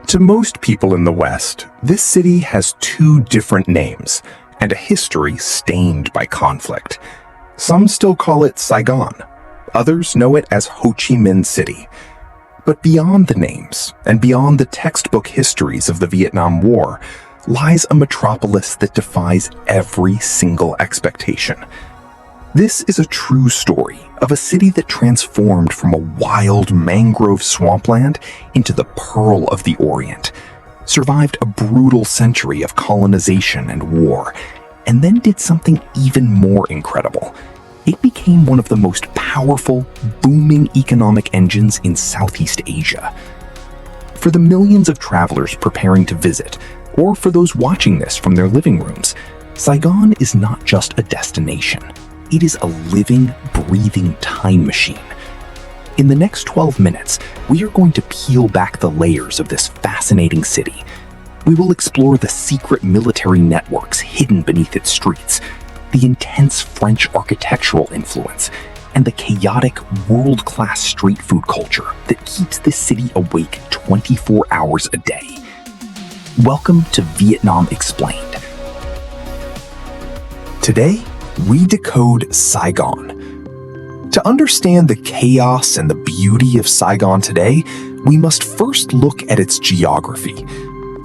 To most people in the West, this city has two different names and a history stained by conflict. Some still call it Saigon. Others know it as Ho Chi Minh City. But beyond the names and beyond the textbook histories of the Vietnam War lies a metropolis that defies every single expectation. This is a true story of a city that transformed from a wild mangrove swampland into the pearl of the Orient, survived a brutal century of colonization and war, and then did something even more incredible. It became one of the most powerful, booming economic engines in Southeast Asia. For the millions of travelers preparing to visit, or for those watching this from their living rooms, Saigon is not just a destination. It is a living, breathing time machine. In the next 12 minutes, we are going to peel back the layers of this fascinating city. We will explore the secret military networks hidden beneath its streets, the intense French architectural influence, and the chaotic, world-class street food culture that keeps this city awake 24 hours a day. Welcome to Vietnam Explained. Today, we decode Saigon. To understand the chaos and the beauty of Saigon today, we must first look at its geography.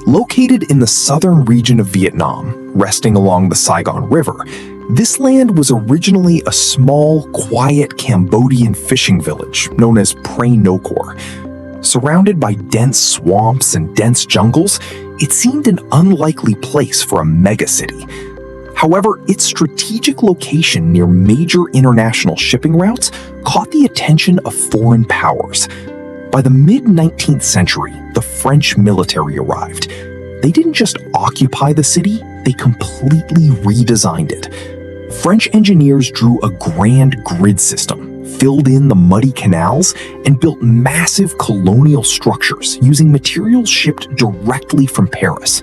Located in the southern region of Vietnam, resting along the Saigon River, this land was originally a small, quiet Cambodian fishing village known as Prey No Cor. Surrounded by dense swamps and dense jungles, it seemed an unlikely place for a megacity. However, its strategic location near major international shipping routes caught the attention of foreign powers. By the mid-19th century, the French military arrived. They didn't just occupy the city, they completely redesigned it. French engineers drew a grand grid system, filled in the muddy canals, and built massive colonial structures using materials shipped directly from Paris.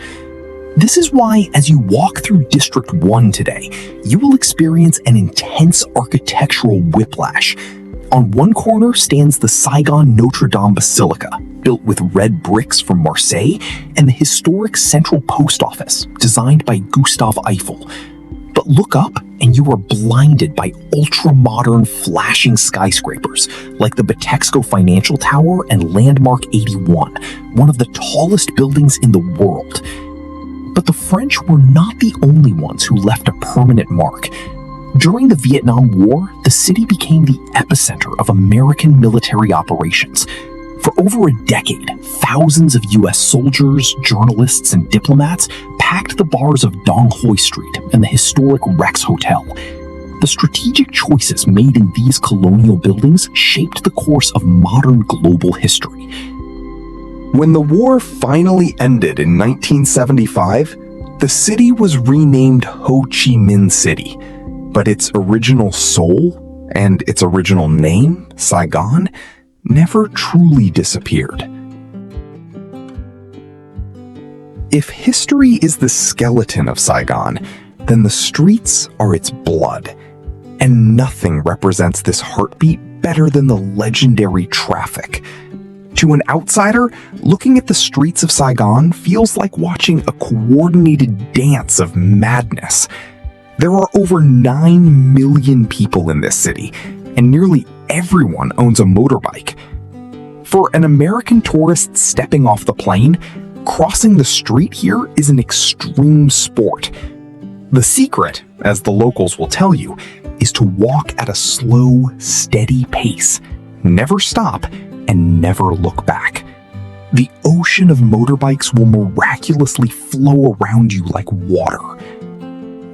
This is why, as you walk through District 1 today, you will experience an intense architectural whiplash. On one corner stands the Saigon Notre Dame Basilica, built with red bricks from Marseille, and the historic Central Post Office, designed by Gustave Eiffel. But look up and you are blinded by ultra-modern flashing skyscrapers like the Batexco Financial Tower and Landmark 81, one of the tallest buildings in the world. But the French were not the only ones who left a permanent mark. During the Vietnam War, the city became the epicenter of American military operations. For over a decade, thousands of U.S. soldiers, journalists, and diplomats packed the bars of Dong Hoi Street and the historic Rex Hotel. The strategic choices made in these colonial buildings shaped the course of modern global history. When the war finally ended in 1975, the city was renamed Ho Chi Minh City, but its original soul and its original name, Saigon, never truly disappeared. If history is the skeleton of Saigon, then the streets are its blood, and nothing represents this heartbeat better than the legendary traffic. To an outsider, looking at the streets of Saigon feels like watching a coordinated dance of madness. There are over 9 million people in this city, and nearly everyone owns a motorbike. For an American tourist stepping off the plane, crossing the street here is an extreme sport. The secret, as the locals will tell you, is to walk at a slow, steady pace, never stop, and never look back. The ocean of motorbikes will miraculously flow around you like water.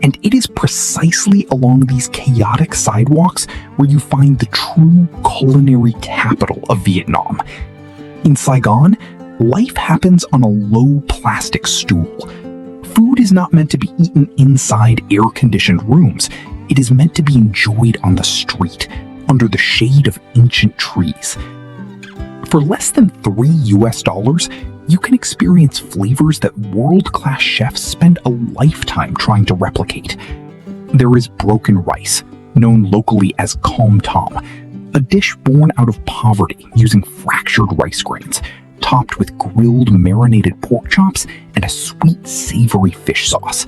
And it is precisely along these chaotic sidewalks where you find the true culinary capital of Vietnam. In Saigon, life happens on a low plastic stool. Food is not meant to be eaten inside air-conditioned rooms. It is meant to be enjoyed on the street, under the shade of ancient trees. For less than $3, you can experience flavors that world-class chefs spend a lifetime trying to replicate. There is broken rice, known locally as com tom, a dish born out of poverty using fractured rice grains. topped with grilled marinated pork chops and a sweet, savory fish sauce.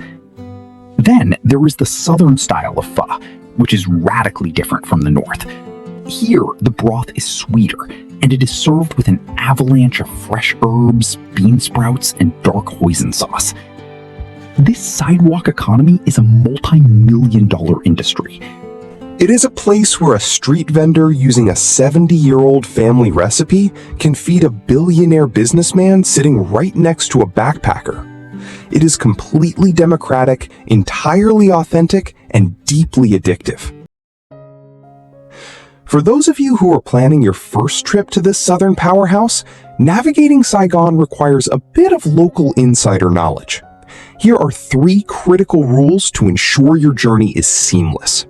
Then there is the southern style of pho, which is radically different from the north. Here, the broth is sweeter, and it is served with an avalanche of fresh herbs, bean sprouts, and dark hoisin sauce. This sidewalk economy is a multi-million-dollar industry. It is a place where a street vendor using a 70-year-old family recipe can feed a billionaire businessman sitting right next to a backpacker. It is completely democratic, entirely authentic, and deeply addictive. For those of you who are planning your first trip to this southern powerhouse, navigating Saigon requires a bit of local insider knowledge. Here are 3 critical rules to ensure your journey is seamless.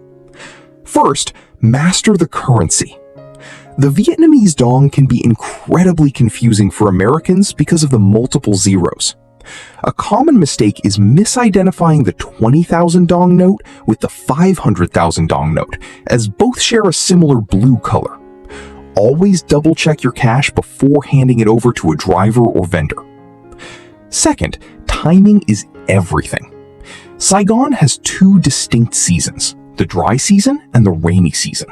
First, master the currency. The Vietnamese dong can be incredibly confusing for Americans because of the multiple zeros. A common mistake is misidentifying the 20,000 dong note with the 500,000 dong note, as both share a similar blue color. Always double-check your cash before handing it over to a driver or vendor. Second, timing is everything. Saigon has 2 distinct seasons, the dry season and the rainy season.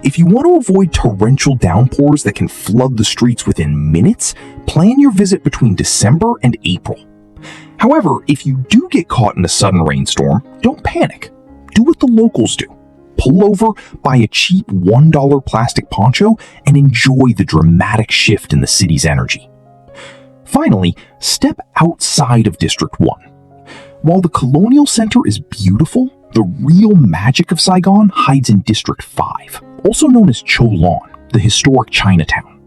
If you want to avoid torrential downpours that can flood the streets within minutes, plan your visit between December and April. However, if you do get caught in a sudden rainstorm, don't panic. Do what the locals do. Pull over, buy a cheap $1 plastic poncho, and enjoy the dramatic shift in the city's energy. Finally, step outside of District 1. While the Colonial Center is beautiful, the real magic of Saigon hides in District 5, also known as Cho Lon, the historic Chinatown.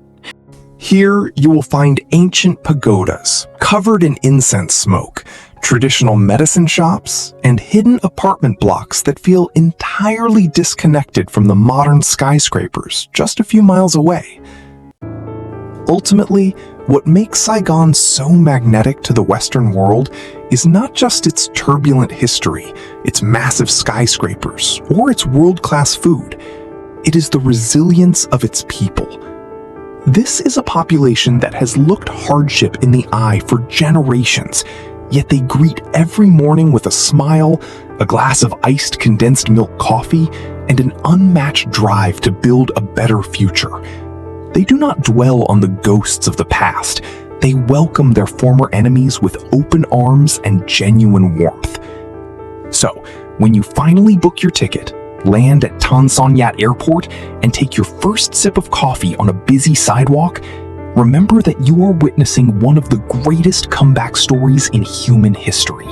Here, you will find ancient pagodas covered in incense smoke, traditional medicine shops, and hidden apartment blocks that feel entirely disconnected from the modern skyscrapers just a few miles away. Ultimately, what makes Saigon so magnetic to the Western world is not just its turbulent history, its massive skyscrapers, or its world-class food. It is the resilience of its people. This is a population that has looked hardship in the eye for generations, yet they greet every morning with a smile, a glass of iced condensed milk coffee, and an unmatched drive to build a better future. They do not dwell on the ghosts of the past. They welcome their former enemies with open arms and genuine warmth. So, when you finally book your ticket, land at Tan Son Yat Airport, and take your first sip of coffee on a busy sidewalk, remember that you are witnessing one of the greatest comeback stories in human history.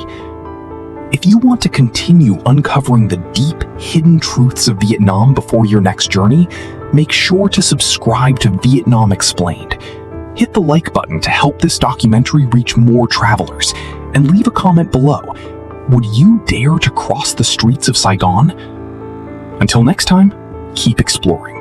If you want to continue uncovering the deep, hidden truths of Vietnam before your next journey, make sure to subscribe to Vietnam Explained. Hit the like button to help this documentary reach more travelers, and leave a comment below. Would you dare to cross the streets of Saigon? Until next time, keep exploring.